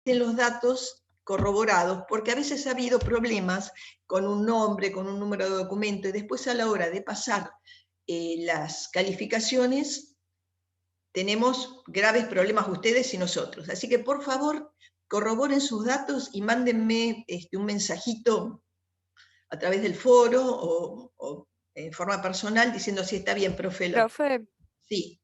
los datos corroborados, porque a veces ha habido problemas con un nombre, con un número de documento, y después a la hora de pasar las calificaciones, tenemos graves problemas ustedes y nosotros. Así que, por favor, corroboren sus datos y mándenme un mensajito a través del foro o en forma personal diciendo si está bien, profe. Profe, Sí,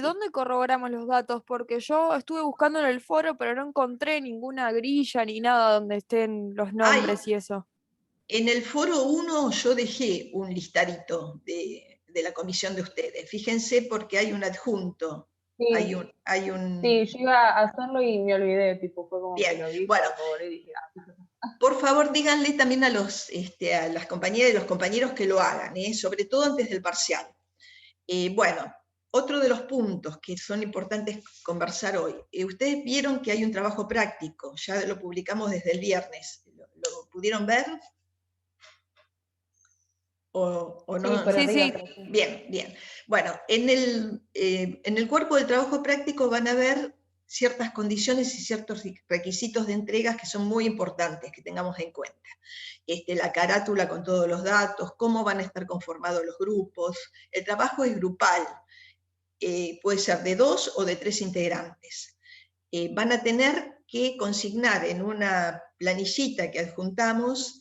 ¿dónde corroboramos los datos? Porque yo estuve buscando en el foro, pero no encontré ninguna grilla ni nada donde estén los Ay, nombres y eso. en el foro 1 yo dejé un listadito de la comisión de ustedes. Fíjense porque hay un adjunto. Sí, sí, yo iba a hacerlo y me olvidé, tipo, fue como que Bien, lo vi, bueno, corroboré y dije, por favor díganle también a las compañeras y los compañeros que lo hagan, sobre todo antes del parcial. Bueno, otro de los puntos que son importantes conversar hoy. Ustedes vieron que hay un trabajo práctico, ya lo publicamos desde el viernes. ¿Lo pudieron ver? ¿O sí, no? por Sí, arriba, sí, pero sí. Bien, bien. Bueno, en el cuerpo del trabajo práctico van a ver ciertas condiciones y ciertos requisitos de entregas que son muy importantes que tengamos en cuenta. La carátula con todos los datos, cómo van a estar conformados los grupos. El trabajo es grupal, puede ser de 2 o de 3 integrantes. Van a tener que consignar en una planillita que adjuntamos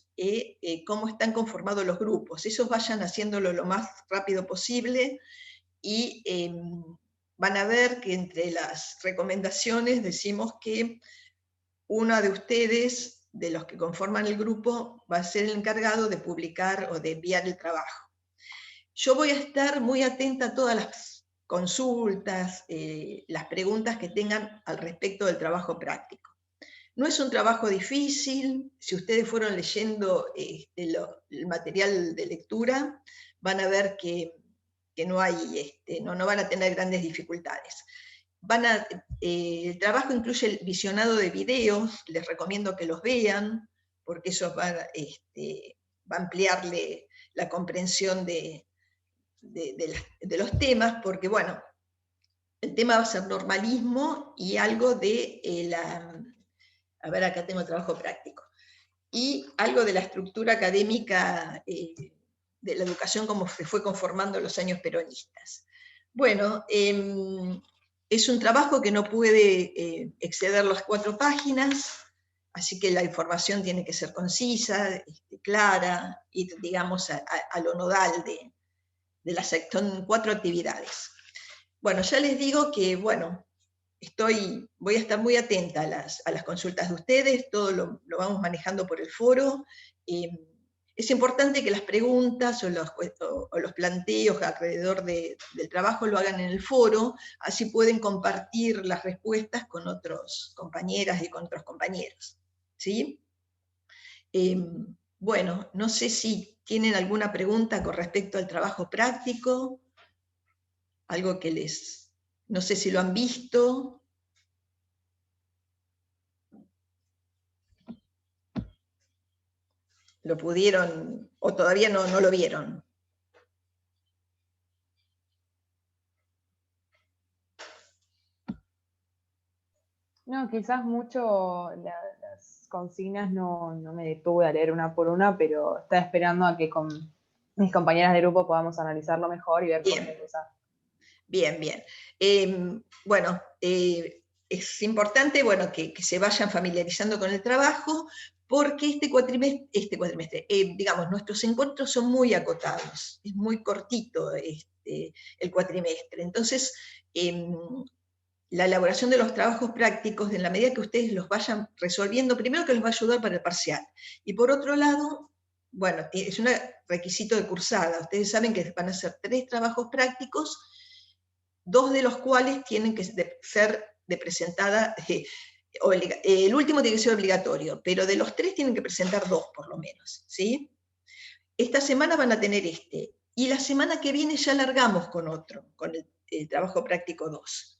cómo están conformados los grupos. Esos vayan haciéndolo lo más rápido posible y van a ver que entre las recomendaciones decimos que uno de ustedes, de los que conforman el grupo, va a ser el encargado de publicar o de enviar el trabajo. Yo voy a estar muy atenta a todas las consultas, las preguntas que tengan al respecto del trabajo práctico. No es un trabajo difícil, si ustedes fueron leyendo el material de lectura, van a ver que no van a tener grandes dificultades. El trabajo incluye el visionado de videos, les recomiendo que los vean, porque eso va a ampliarle la comprensión de los temas, porque bueno, el tema va a ser normalismo y algo de a ver, acá tengo trabajo práctico, y algo de la estructura académica de la educación como se fue conformando en los años peronistas. Bueno, es un trabajo que no puede exceder las 4 páginas, así que la información tiene que ser concisa, clara, y digamos a lo nodal son 4 actividades. Bueno, ya les digo que, bueno, voy a estar muy atenta a las consultas de ustedes, todo lo vamos manejando por el foro. Es importante que las preguntas o los planteos alrededor del trabajo lo hagan en el foro, así pueden compartir las respuestas con otras compañeras y con otros compañeros. ¿Sí? Bueno, no sé si tienen alguna pregunta con respecto al trabajo práctico, algo que no sé si lo han visto. ¿Lo pudieron o todavía no lo vieron? No, quizás mucho las consignas no me detuve a leer una por una, pero estaba esperando a que con mis compañeras de grupo podamos analizarlo mejor y ver por dónde empezar. Bien, bien. Bueno, es importante que se vayan familiarizando con el trabajo, porque este cuatrimestre, digamos, nuestros encuentros son muy acotados, es muy cortito el cuatrimestre. Entonces, la elaboración de los trabajos prácticos, en la medida que ustedes los vayan resolviendo, primero que les va a ayudar para el parcial, y por otro lado, bueno, es un requisito de cursada. Ustedes saben que van a ser 3 trabajos prácticos, 2 de los cuales tienen que ser de presentada, el último tiene que ser obligatorio, pero de los 3 tienen que presentar 2 por lo menos, ¿sí? Esta semana van a tener y la semana que viene ya largamos con otro, con el trabajo práctico 2.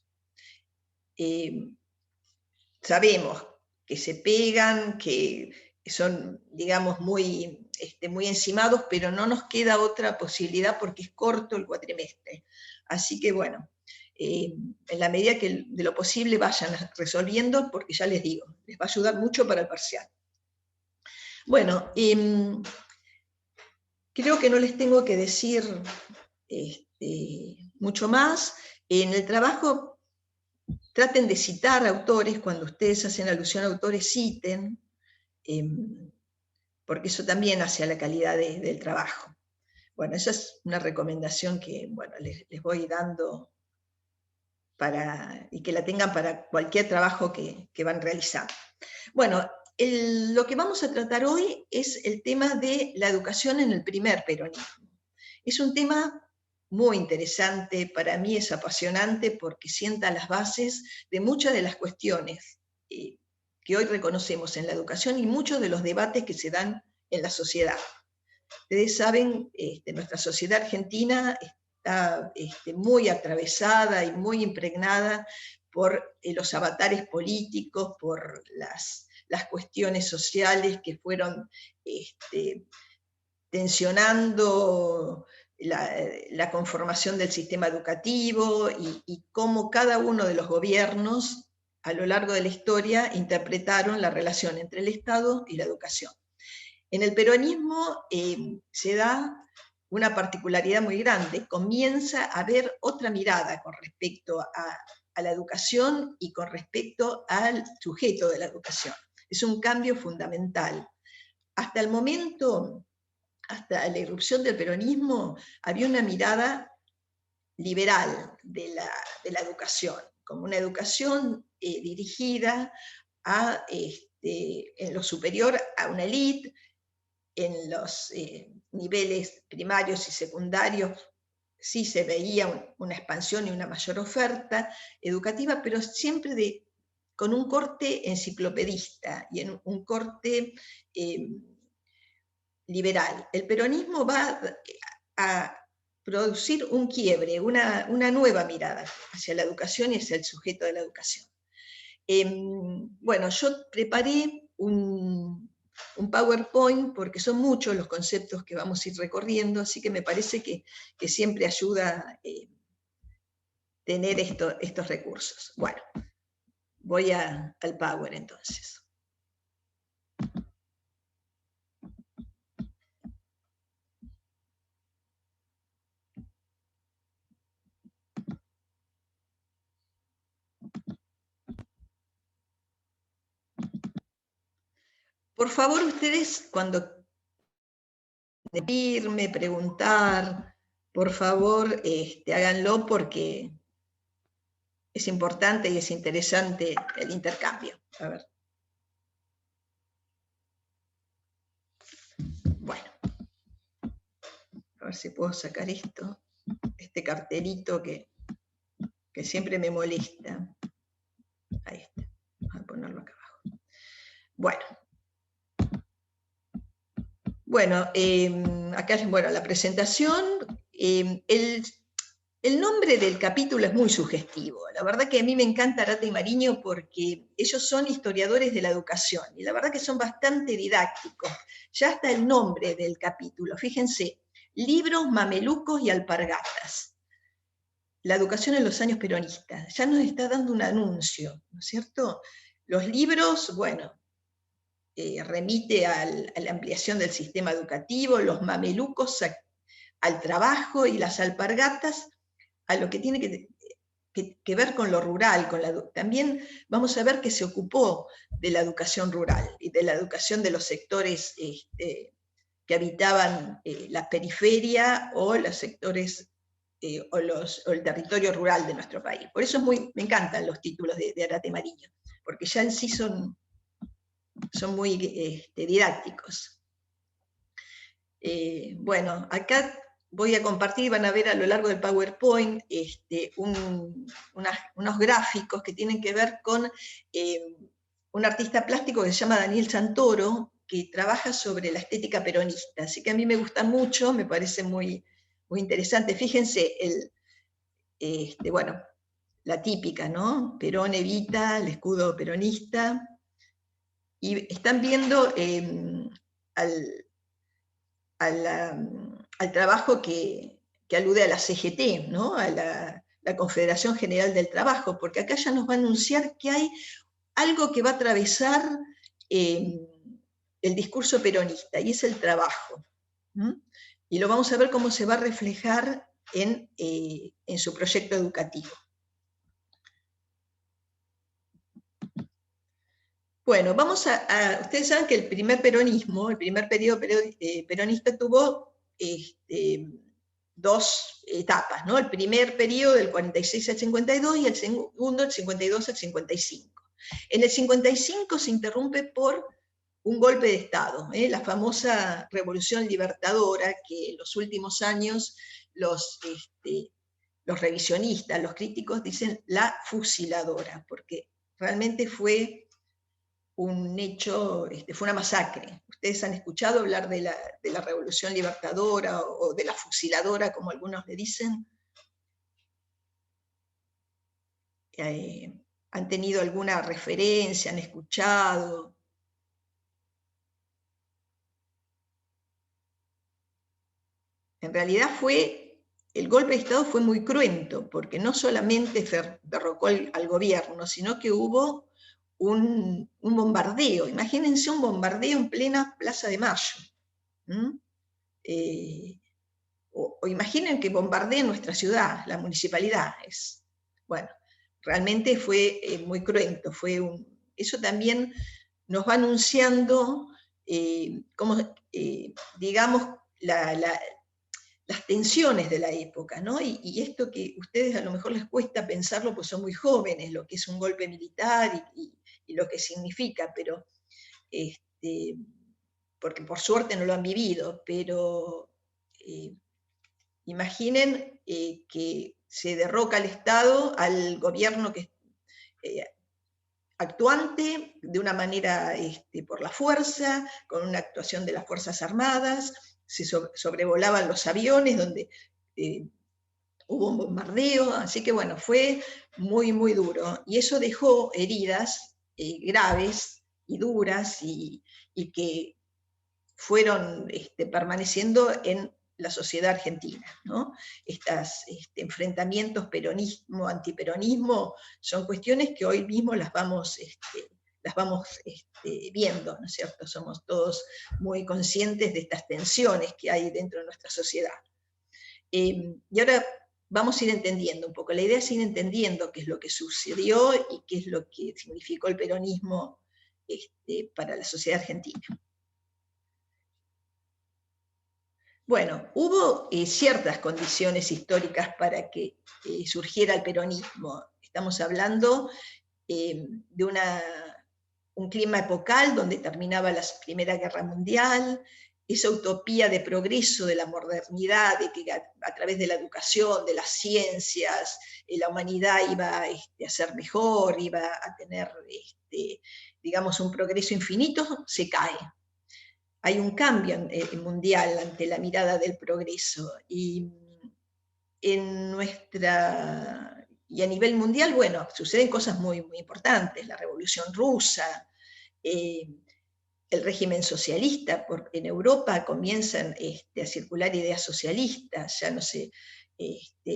Sabemos que se pegan, que son, digamos, muy encimados, pero no nos queda otra posibilidad porque es corto el cuatrimestre. Así que, bueno, en la medida que de lo posible vayan resolviendo, porque ya les digo, les va a ayudar mucho para el parcial. Bueno, creo que no les tengo que decir mucho más. En el trabajo traten de citar autores, cuando ustedes hacen alusión a autores, citen, porque eso también hace a la calidad del trabajo. Bueno, esa es una recomendación que bueno, les voy dando y que la tengan para cualquier trabajo que van realizando. Bueno, lo que vamos a tratar hoy es el tema de la educación en el primer peronismo. Es un tema muy interesante, para mí es apasionante porque sienta las bases de muchas de las cuestiones que hoy reconocemos en la educación y muchos de los debates que se dan en la sociedad. Ustedes saben, nuestra sociedad argentina está muy atravesada y muy impregnada por los avatares políticos, por las cuestiones sociales que fueron tensionando la conformación del sistema educativo y cómo cada uno de los gobiernos a lo largo de la historia interpretaron la relación entre el Estado y la educación. En el peronismo se da una particularidad muy grande, comienza a haber otra mirada con respecto a la educación y con respecto al sujeto de la educación. Es un cambio fundamental. Hasta el momento, hasta la irrupción del peronismo, había una mirada liberal de la educación, como una educación dirigida en lo superior a una élite, en los niveles primarios y secundarios sí se veía una expansión y una mayor oferta educativa, pero siempre con un corte enciclopedista y en un corte liberal. El peronismo va a producir un quiebre, una nueva mirada hacia la educación y hacia el sujeto de la educación. Bueno, yo preparé un PowerPoint porque son muchos los conceptos que vamos a ir recorriendo, así que me parece que siempre ayuda tener estos recursos. Bueno, voy al Power entonces. Por favor, ustedes cuando pedirme, preguntar, por favor, háganlo porque es importante y es interesante el intercambio. A ver. Bueno, a ver si puedo sacar este cartelito que siempre me molesta. Ahí está, vamos a ponerlo acá abajo. Bueno, acá es la presentación. El nombre del capítulo es muy sugestivo. La verdad que a mí me encanta Arata y Mariño porque ellos son historiadores de la educación y la verdad que son bastante didácticos. Ya está el nombre del capítulo, fíjense, libros, mamelucos y alpargatas. La educación en los años peronistas. Ya nos está dando un anuncio, ¿no es cierto? Los libros, bueno, remite a la ampliación del sistema educativo, los mamelucos al trabajo y las alpargatas a lo que tiene que ver con lo rural. También vamos a ver que se ocupó de la educación rural y de la educación de los sectores que habitaban la periferia o los sectores o el territorio rural de nuestro país. Por eso me encantan los títulos de Arata y Mariño, porque ya en sí son muy didácticos. Bueno, acá voy a compartir, van a ver a lo largo del PowerPoint unos gráficos que tienen que ver con un artista plástico que se llama Daniel Santoro, que trabaja sobre la estética peronista. Así que a mí me gusta mucho, me parece muy, muy interesante. Fíjense, bueno, la típica, ¿no? Perón, Evita, el escudo peronista. Y están viendo al trabajo que alude a la CGT, ¿no? A la la Confederación General del Trabajo, porque acá ya nos va a anunciar que hay algo que va a atravesar el discurso peronista, y es el trabajo. Y lo vamos a ver cómo se va a reflejar en su proyecto educativo. Bueno, ustedes saben que el primer peronismo, el primer periodo peronista tuvo dos etapas, ¿no? El primer periodo del 46 al 52 y el segundo del 52 al 55. En el 55 se interrumpe por un golpe de Estado, la famosa Revolución Libertadora, que en los últimos años los revisionistas, los críticos dicen la fusiladora, porque realmente fue un hecho, fue una masacre. Ustedes han escuchado hablar de la Revolución Libertadora o de la fusiladora, como algunos le dicen. ¿Han tenido alguna referencia? ¿Han escuchado? En realidad el golpe de Estado fue muy cruento, porque no solamente derrocó al gobierno, sino que hubo un bombardeo. Imagínense un bombardeo en plena Plaza de Mayo. O imaginen que bombardeen nuestra ciudad, la municipalidad. Bueno, realmente fue muy cruento. Eso también nos va anunciando, digamos, las tensiones de la época, ¿no? Y esto que a ustedes a lo mejor les cuesta pensarlo, pues son muy jóvenes, lo que es un golpe militar y lo que significa, pero porque por suerte no lo han vivido, pero imaginen que se derroca al Estado, al gobierno que actuante de una manera por la fuerza, con una actuación de las Fuerzas Armadas, se sobrevolaban los aviones donde hubo un bombardeo, así que bueno, fue muy, muy duro. Y eso dejó heridas graves y duras y que fueron permaneciendo en la sociedad argentina, ¿no? Estos enfrentamientos peronismo-antiperonismo son cuestiones que hoy mismo las vamos viendo, ¿no es cierto? Somos todos muy conscientes de estas tensiones que hay dentro de nuestra sociedad. Y ahora vamos a ir entendiendo un poco. La idea es ir entendiendo qué es lo que sucedió y qué es lo que significó el peronismo para la sociedad argentina. Bueno, hubo ciertas condiciones históricas para que surgiera el peronismo. Estamos hablando de un clima epocal donde terminaba la Primera Guerra Mundial, esa utopía de progreso de la modernidad, de que a través de la educación, de las ciencias, la humanidad iba a ser mejor, iba a tener, digamos, un progreso infinito, se cae. Hay un cambio mundial ante la mirada del progreso. Y a nivel mundial, bueno, suceden cosas muy, muy importantes. La Revolución Rusa, el régimen socialista, porque en Europa comienzan a circular ideas socialistas, ya no sé,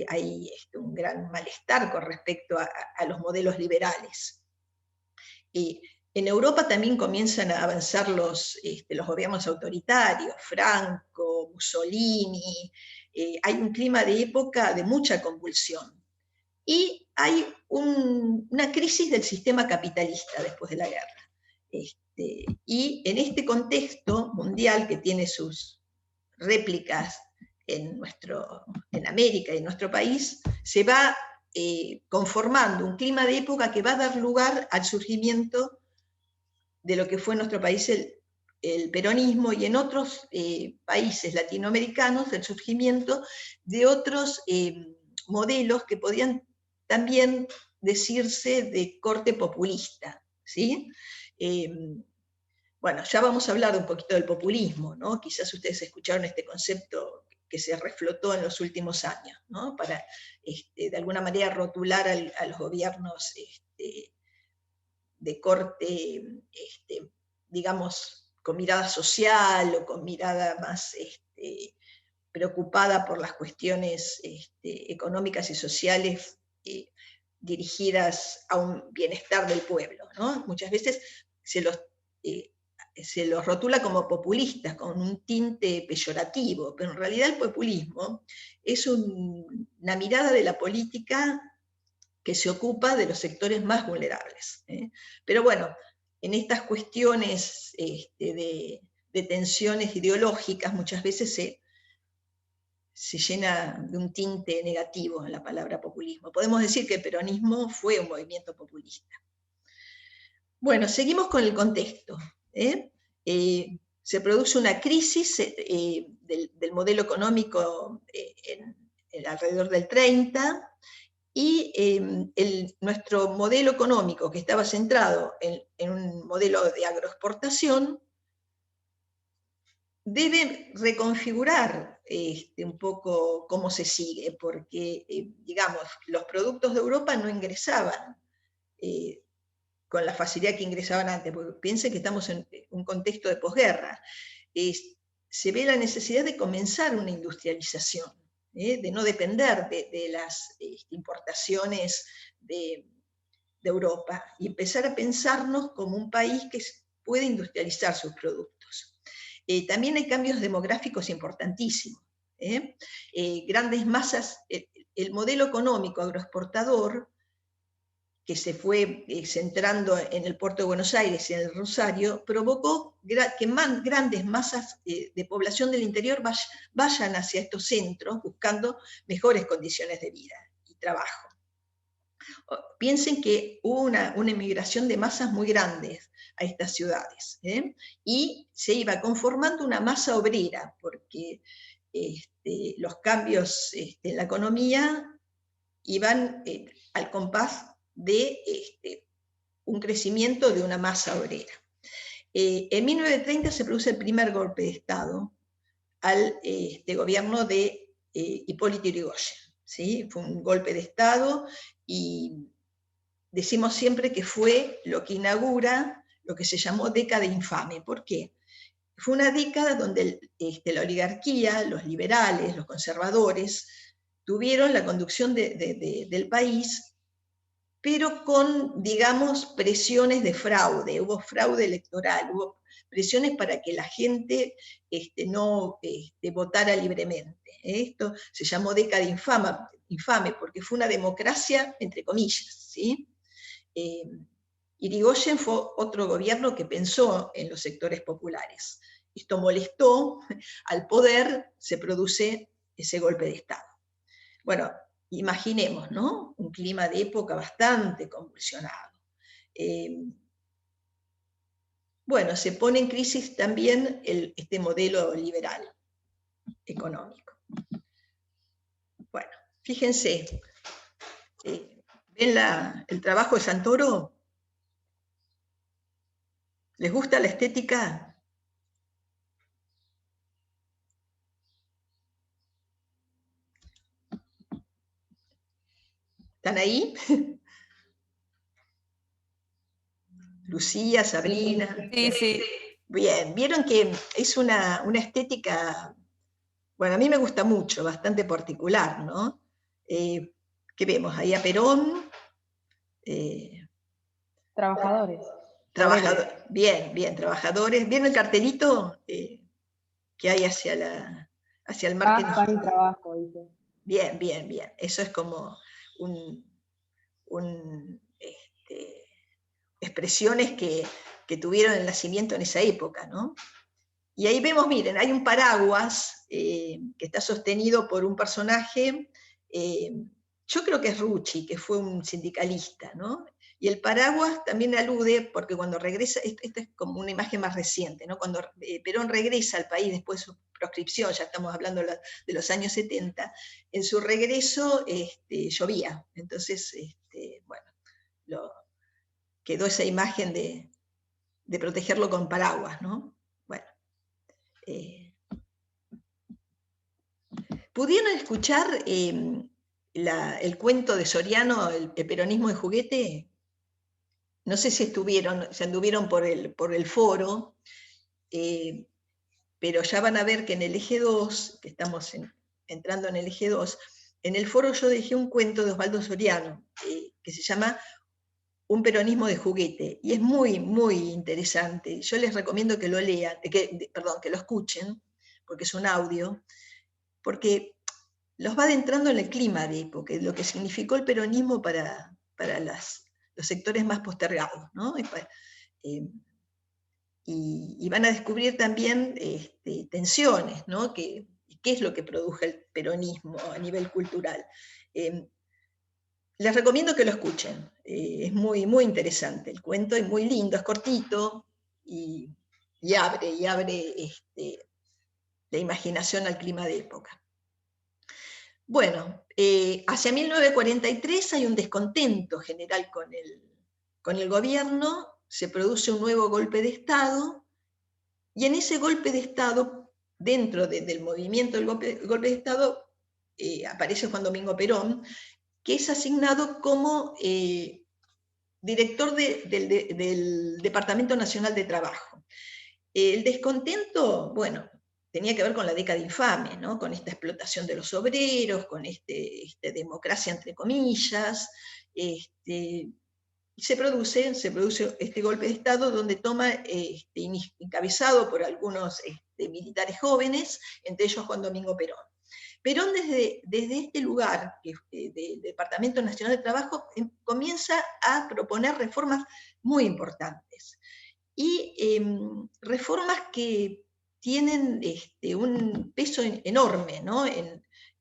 hay un gran malestar con respecto a los modelos liberales. En Europa también comienzan a avanzar los gobiernos autoritarios, Franco, Mussolini, hay un clima de época de mucha convulsión. Y hay una crisis del sistema capitalista después de la guerra. Y en este contexto mundial que tiene sus réplicas en América y en nuestro país, se va conformando un clima de época que va a dar lugar al surgimiento de lo que fue en nuestro país el peronismo, y en otros países latinoamericanos el surgimiento de otros modelos que podían también decirse de corte populista, ¿sí? Bueno, ya vamos a hablar un poquito del populismo, ¿no? Quizás ustedes escucharon este concepto que se reflotó en los últimos años, ¿no? Para, de alguna manera, rotular a los gobiernos de corte, digamos, con mirada social o con mirada más preocupada por las cuestiones económicas y sociales dirigidas a un bienestar del pueblo, ¿no? Muchas veces se los rotula como populistas, con un tinte peyorativo, pero en realidad el populismo es una mirada de la política que se ocupa de los sectores más vulnerables. Pero bueno, en estas cuestiones de tensiones ideológicas muchas veces se llena de un tinte negativo en la palabra populismo. Podemos decir que el peronismo fue un movimiento populista. Bueno, seguimos con el contexto. Se produce una crisis del modelo económico alrededor del 30, y nuestro modelo económico, que estaba centrado en un modelo de agroexportación, debe reconfigurar un poco cómo se sigue, porque, digamos, los productos de Europa no ingresaban con la facilidad que ingresaban antes, porque piensen que estamos en un contexto de posguerra. Se ve la necesidad de comenzar una industrialización, de no depender de las importaciones de Europa, y empezar a pensarnos como un país que puede industrializar sus productos. También hay cambios demográficos importantísimos. Grandes masas, el modelo económico agroexportador, que se fue centrando en el puerto de Buenos Aires y en el Rosario, provocó que grandes masas de población del interior vayan hacia estos centros buscando mejores condiciones de vida y trabajo. Piensen que hubo una emigración de masas muy grandes a estas ciudades, y se iba conformando una masa obrera, porque los cambios en la economía iban al compás de un crecimiento de una masa obrera. En 1930 se produce el primer golpe de Estado al gobierno de Hipólito Yrigoyen, ¿sí? Fue un golpe de Estado, y decimos siempre que fue lo que inaugura lo que se llamó década infame. ¿Por qué? Fue una década donde la oligarquía, los liberales, los conservadores, tuvieron la conducción del país, pero con, digamos, presiones de fraude. Hubo fraude electoral, hubo presiones para que la gente no votara libremente. Esto se llamó década infame porque fue una democracia, entre comillas, ¿sí? Yrigoyen fue otro gobierno que pensó en los sectores populares. Esto molestó al poder, se produce ese golpe de Estado. Bueno, imaginemos, ¿no? Un clima de época bastante convulsionado. Bueno, se pone en crisis también este modelo liberal económico. Bueno, fíjense, ¿ven el trabajo de Santoro? ¿Les gusta la estética? ¿Están ahí? Lucía, Sabrina. Sí, sí. Bien, vieron que es una estética, bueno, a mí me gusta mucho, bastante particular, ¿no? ¿Qué vemos? Ahí a Perón. Trabajadores. Bien, bien, trabajadores. ¿Vieron el cartelito que hay hacia el mar? Pan y trabajo, dice. Bien, bien, bien. Eso es como expresiones que tuvieron el nacimiento en esa época, ¿no? Y ahí vemos, miren, hay un paraguas que está sostenido por un personaje, yo creo que es Rucci, que fue un sindicalista, ¿no? Y el paraguas también alude, porque cuando regresa, esta es como una imagen más reciente, ¿no? Cuando Perón regresa al país después de su proscripción, ya estamos hablando de los años 70, en su regreso llovía, entonces, bueno, quedó esa imagen de protegerlo con paraguas, ¿no? Bueno. ¿Pudieron escuchar el cuento de Soriano, el peronismo de juguete? No sé si se anduvieron por el foro. pero ya van a ver que en el eje 2, que estamos entrando en el eje 2, en el foro yo dejé un cuento de Osvaldo Soriano, que se llama Un peronismo de juguete, y es muy, muy interesante. Yo les recomiendo que lo lean, que lo escuchen, porque es un audio, porque los va adentrando en el clima de época, lo que significó el peronismo para los sectores más postergados, ¿no? Y van a descubrir también tensiones, ¿no? ¿Qué es lo que produjo el peronismo a nivel cultural? Les recomiendo que lo escuchen, es muy, muy interesante el cuento, es muy lindo, es cortito, y abre la imaginación al clima de época. Bueno, hacia 1943 hay un descontento general con el gobierno, se produce un nuevo golpe de Estado, y en ese golpe de Estado, dentro del movimiento del golpe de Estado, aparece Juan Domingo Perón, que es asignado como director del Departamento Nacional de Trabajo. El descontento, bueno, tenía que ver con la década infame, ¿no? Con esta explotación de los obreros, con democracia entre comillas, se produce este golpe de Estado donde toma, encabezado por algunos militares jóvenes, entre ellos Juan Domingo Perón. Perón desde este lugar, del Departamento Nacional de Trabajo, comienza a proponer reformas muy importantes. Y reformas que tienen un peso enorme, ¿no?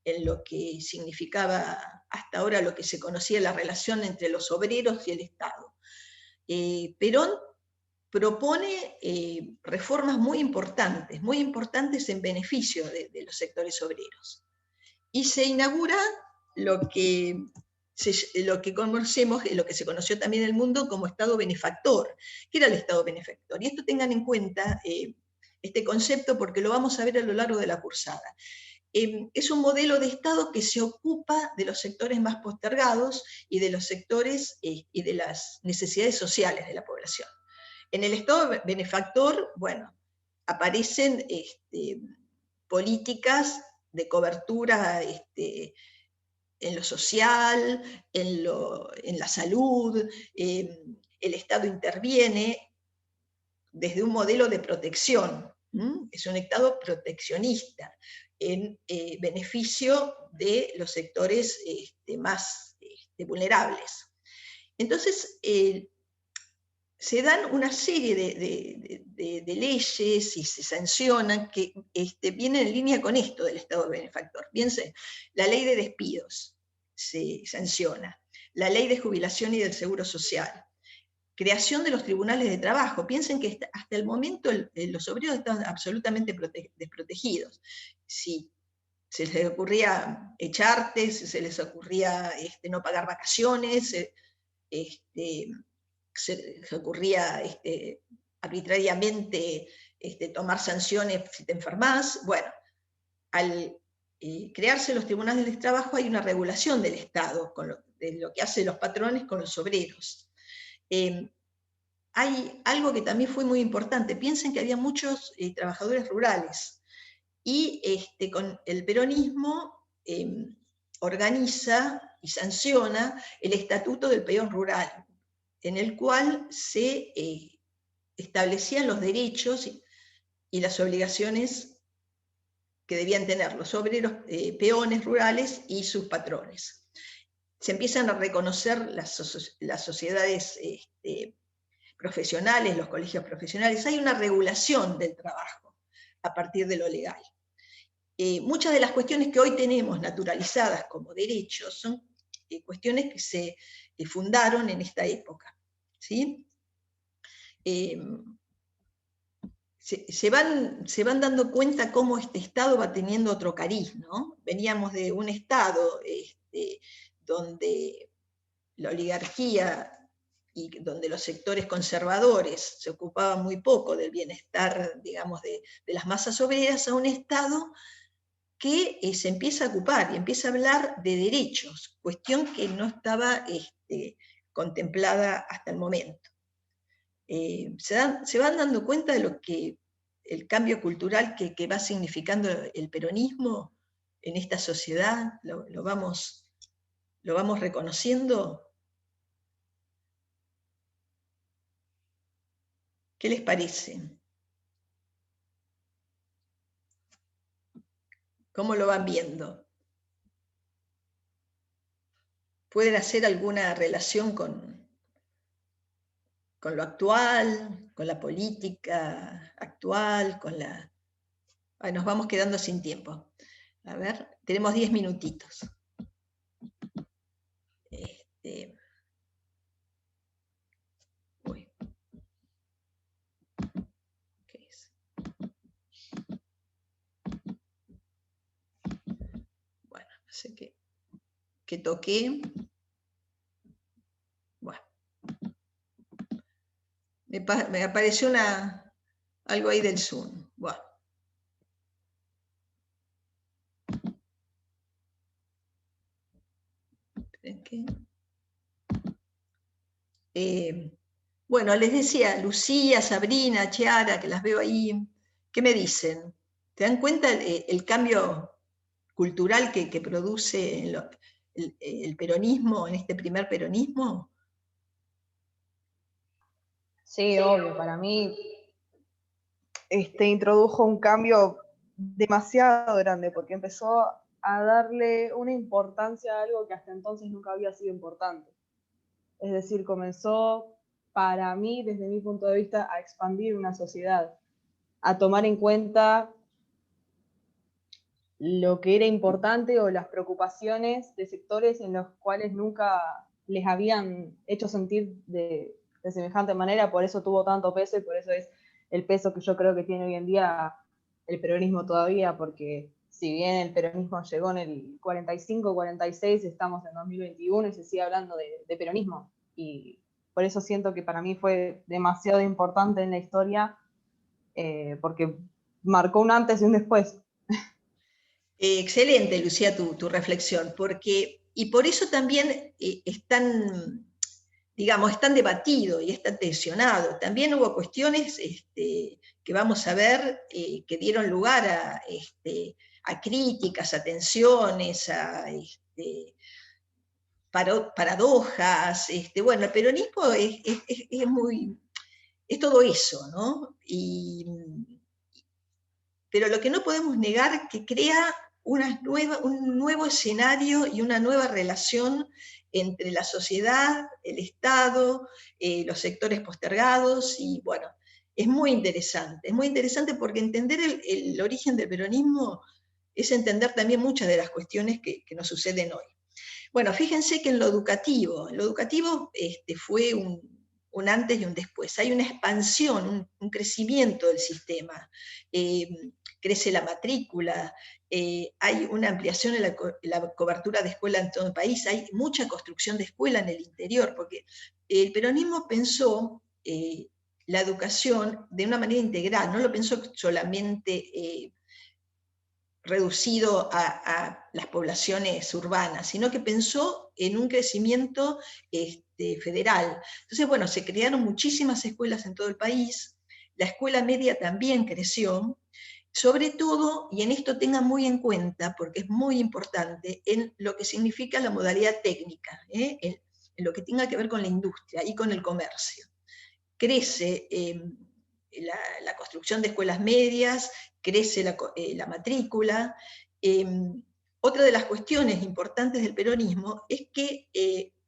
en lo que significaba hasta ahora lo que se conocía la relación entre los obreros y el Estado. Perón propone reformas muy importantes en beneficio de los sectores obreros. Y se inaugura lo que conocemos, lo que se conoció también en el mundo como Estado benefactor. ¿Qué era el Estado benefactor? Y esto tengan en cuenta este concepto porque lo vamos a ver a lo largo de la cursada. Es un modelo de Estado que se ocupa de los sectores más postergados y de los sectores y de las necesidades sociales de la población. En el Estado benefactor, bueno, aparecen políticas de cobertura en lo social, en la salud, el Estado interviene desde un modelo de protección, es un Estado proteccionista, en beneficio de los sectores más vulnerables. Entonces, se dan una serie de leyes y se sancionan que vienen en línea con esto del Estado benefactor. Piensen, la ley de despidos se sanciona, la ley de jubilación y del seguro social, creación de los tribunales de trabajo. Piensen que hasta el momento los obreros estaban absolutamente desprotegidos. Si se les ocurría echarte, si se les ocurría no pagar vacaciones, se ocurría arbitrariamente tomar sanciones si te enfermas. Bueno, al crearse los tribunales de trabajo hay una regulación del Estado de lo que hacen los patrones con los obreros. Hay algo que también fue muy importante. Piensen que había muchos trabajadores rurales y con el peronismo organiza y sanciona el Estatuto del Peón Rural, en el cual se establecían los derechos y las obligaciones que debían tener los obreros peones rurales y sus patrones. Se empiezan a reconocer las sociedades profesionales, los colegios profesionales. Hay una regulación del trabajo a partir de lo legal. Muchas de las cuestiones que hoy tenemos naturalizadas como derechos son cuestiones que se fundaron en esta época. ¿Sí? Se van dando cuenta cómo este Estado va teniendo otro cariz, ¿no? Veníamos de un Estado donde la oligarquía y donde los sectores conservadores se ocupaban muy poco del bienestar, digamos, de las masas obreras, a un Estado que se empieza a ocupar y empieza a hablar de derechos, cuestión que no estaba contemplada hasta el momento. Se van dando cuenta de lo que el cambio cultural que va significando el peronismo en esta sociedad? ¿Lo vamos reconociendo? ¿Qué les parece? ¿Cómo lo van viendo? ¿Pueden hacer alguna relación con lo actual, con la política actual, con la... Ay, nos vamos quedando sin tiempo. A ver, tenemos 10 minutitos. Uy. ¿Qué es? Bueno, no sé qué toqué. Bueno. Me apareció algo ahí del Zoom. Bueno. Bueno, les decía, Lucía, Sabrina, Chiara, que las veo ahí, ¿qué me dicen? ¿Te dan cuenta el cambio cultural que produce el peronismo, en este primer peronismo? Sí, obvio, para mí introdujo un cambio demasiado grande, porque empezó a darle una importancia a algo que hasta entonces nunca había sido importante. Es decir, comenzó, para mí, desde mi punto de vista, a expandir una sociedad, a tomar en cuenta lo que era importante o las preocupaciones de sectores en los cuales nunca les habían hecho sentir de semejante manera. Por eso tuvo tanto peso y por eso es el peso que yo creo que tiene hoy en día el peronismo todavía, porque si bien el peronismo llegó en el 45, 46, estamos en 2021 y se sigue hablando de peronismo. Y por eso siento que para mí fue demasiado importante en la historia, porque marcó un antes y un después. Excelente, Lucía, tu reflexión, y por eso también digamos, es tan debatido y es tan tensionado. También hubo cuestiones que vamos a ver que dieron lugar a críticas, a tensiones, a paradojas. Bueno, el peronismo es todo eso, ¿no? Pero lo que no podemos negar es que crea un nuevo escenario y una nueva relación entre la sociedad, el Estado, los sectores postergados, y bueno, es muy interesante porque entender el origen del peronismo es entender también muchas de las cuestiones que nos suceden hoy. Bueno, fíjense que en lo educativo fue un antes y un después. Hay una expansión, un crecimiento del sistema. Crece la matrícula, hay una ampliación en la cobertura de escuela en todo el país, hay mucha construcción de escuela en el interior, porque el peronismo pensó la educación de una manera integral, no lo pensó solamente reducido a las poblaciones urbanas, sino que pensó en un crecimiento federal. Entonces, bueno, se crearon muchísimas escuelas en todo el país, la escuela media también creció, sobre todo, y en esto tengan muy en cuenta, porque es muy importante, en lo que significa la modalidad técnica, en lo que tenga que ver con la industria y con el comercio. Crece la construcción de escuelas medias, crece la matrícula. Otra de las cuestiones importantes del peronismo es que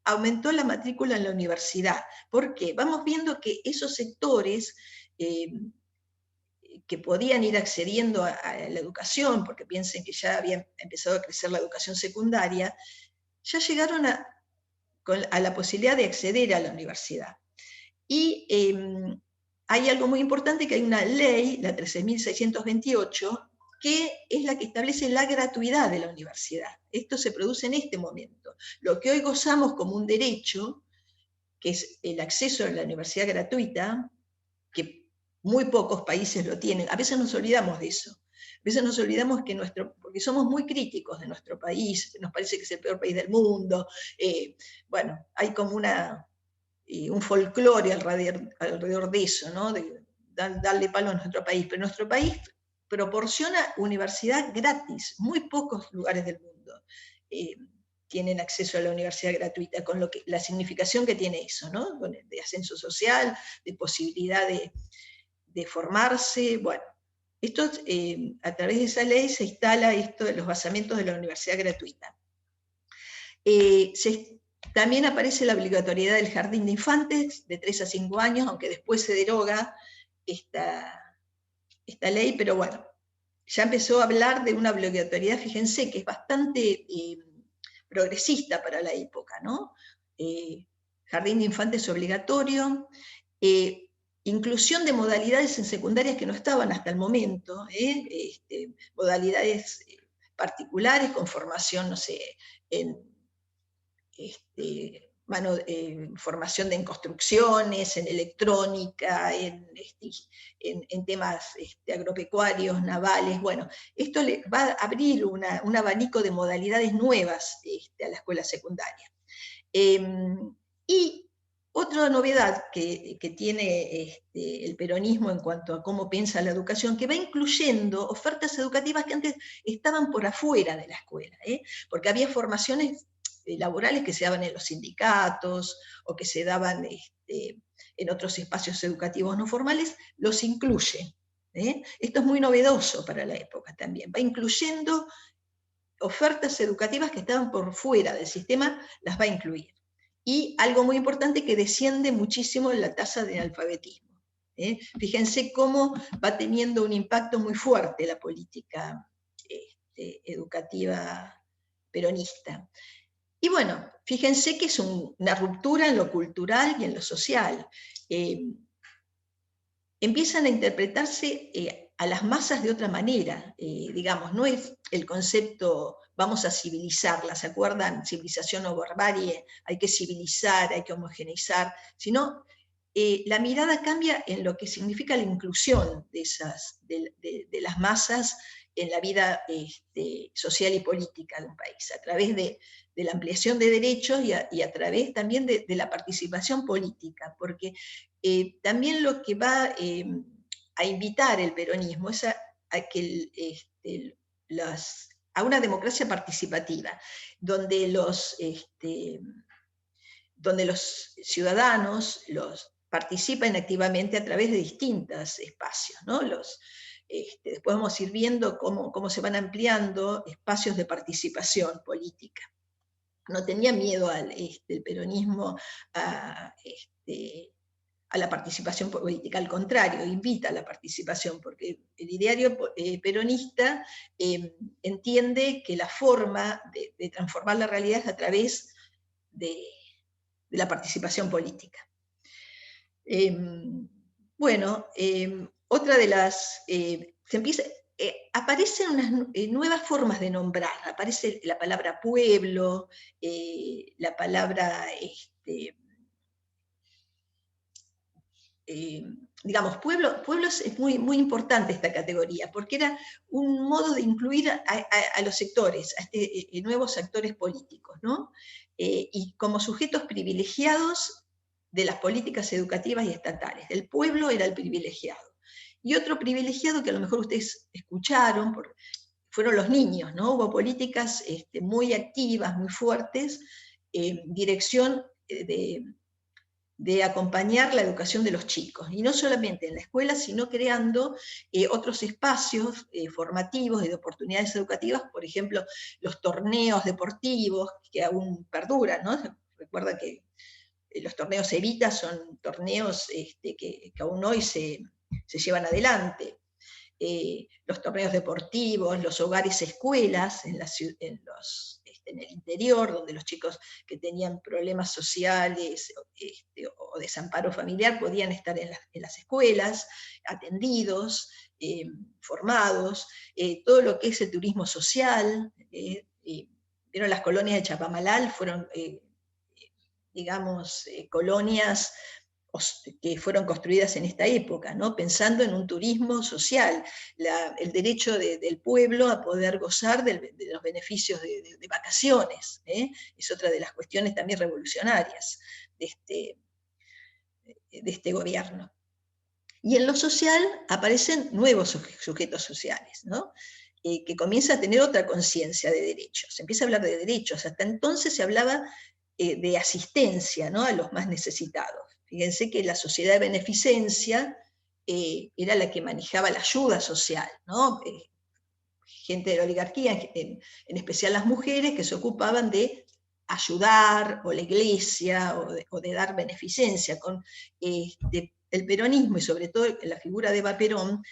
aumentó la matrícula en la universidad. ¿Por qué? Vamos viendo que esos sectores que podían ir accediendo a la educación, porque piensen que ya había empezado a crecer la educación secundaria, ya llegaron a la posibilidad de acceder a la universidad. Y hay algo muy importante, que hay una ley, la 13.628, que es la que establece la gratuidad de la universidad. Esto se produce en este momento. Lo que hoy gozamos como un derecho, que es el acceso a la universidad gratuita, que muy pocos países lo tienen. A veces nos olvidamos de eso. A veces nos olvidamos que porque somos muy críticos de nuestro país, nos parece que es el peor país del mundo. Bueno, hay como un folclore alrededor de eso, ¿no? De darle palo a nuestro país, pero nuestro país proporciona universidad gratis. Muy pocos lugares del mundo tienen acceso a la universidad gratuita, con la significación que tiene eso, ¿no? De ascenso social, de posibilidad de formarse. Bueno, esto, a través de esa ley se instala esto de los basamientos de la universidad gratuita. También aparece la obligatoriedad del jardín de infantes de 3 a 5 años, aunque después se deroga esta ley, pero bueno, ya empezó a hablar de una obligatoriedad, fíjense, que es bastante progresista para la época, ¿no? Jardín de infantes obligatorio, inclusión de modalidades en secundarias que no estaban hasta el momento, modalidades particulares con formación, no sé, en formación en construcciones, en electrónica, en temas agropecuarios, navales. Bueno, esto le va a abrir un abanico de modalidades nuevas a la escuela secundaria. Y otra novedad que tiene el peronismo en cuanto a cómo piensa la educación, que va incluyendo ofertas educativas que antes estaban por afuera de la escuela, porque había formaciones laborales que se daban en los sindicatos o que se daban en otros espacios educativos no formales, los incluye. Esto es muy novedoso para la época también, va incluyendo ofertas educativas que estaban por fuera del sistema, las va a incluir. Y algo muy importante, que desciende muchísimo en la tasa de analfabetismo. Fíjense cómo va teniendo un impacto muy fuerte la política educativa peronista. Y bueno, fíjense que es una ruptura en lo cultural y en lo social. Empiezan a interpretarse a las masas de otra manera, digamos, no es el concepto vamos a civilizarla, ¿se acuerdan? Civilización o barbarie, hay que civilizar, hay que homogeneizar, sino la mirada cambia en lo que significa la inclusión de las masas en la vida social y política de un país, a través de la ampliación de derechos y a través también de la participación política, porque también lo que va a invitar el peronismo es a que a una democracia participativa, donde los ciudadanos participan activamente a través de distintos espacios, ¿no? Después vamos a ir viendo cómo se van ampliando espacios de participación política. No tenía miedo el peronismo a la participación política, al contrario, invita a la participación, porque el ideario peronista entiende que la forma de transformar la realidad es a través de la participación política. Bueno, otra de las... aparecen unas nuevas formas de nombrar, aparece la palabra pueblo, la palabra... digamos, pueblos es muy, muy importante esta categoría, porque era un modo de incluir a los sectores, a nuevos actores políticos, ¿no? Y como sujetos privilegiados de las políticas educativas y estatales. El pueblo era el privilegiado. Y otro privilegiado que a lo mejor ustedes escucharon, fueron los niños, ¿no? Hubo políticas muy activas, muy fuertes, en dirección de acompañar la educación de los chicos, y no solamente en la escuela, sino creando otros espacios formativos y de oportunidades educativas, por ejemplo, los torneos deportivos, que aún perduran, ¿no? Recuerda que los torneos Evita son torneos que aún hoy se llevan adelante. Los torneos deportivos, los hogares escuelas en el interior, donde los chicos que tenían problemas sociales o desamparo familiar podían estar en las escuelas, atendidos, formados, todo lo que es el turismo social. Vieron, las colonias de Chapamalal fueron, digamos, colonias que fueron construidas en esta época, ¿no? Pensando en un turismo social, el derecho del pueblo a poder gozar de los beneficios de vacaciones, es otra de las cuestiones también revolucionarias de este gobierno. Y en lo social aparecen nuevos sujetos sociales, ¿no? Que comienza a tener otra conciencia de derechos. Se empieza a hablar de derechos. Hasta entonces se hablaba de asistencia, ¿no?, a los más necesitados. Fíjense que la sociedad de beneficencia era la que manejaba la ayuda social, ¿no? Gente de la oligarquía, en especial las mujeres, que se ocupaban de ayudar, o la iglesia, o de dar beneficencia. Con el peronismo, y sobre todo la figura de Eva Perón,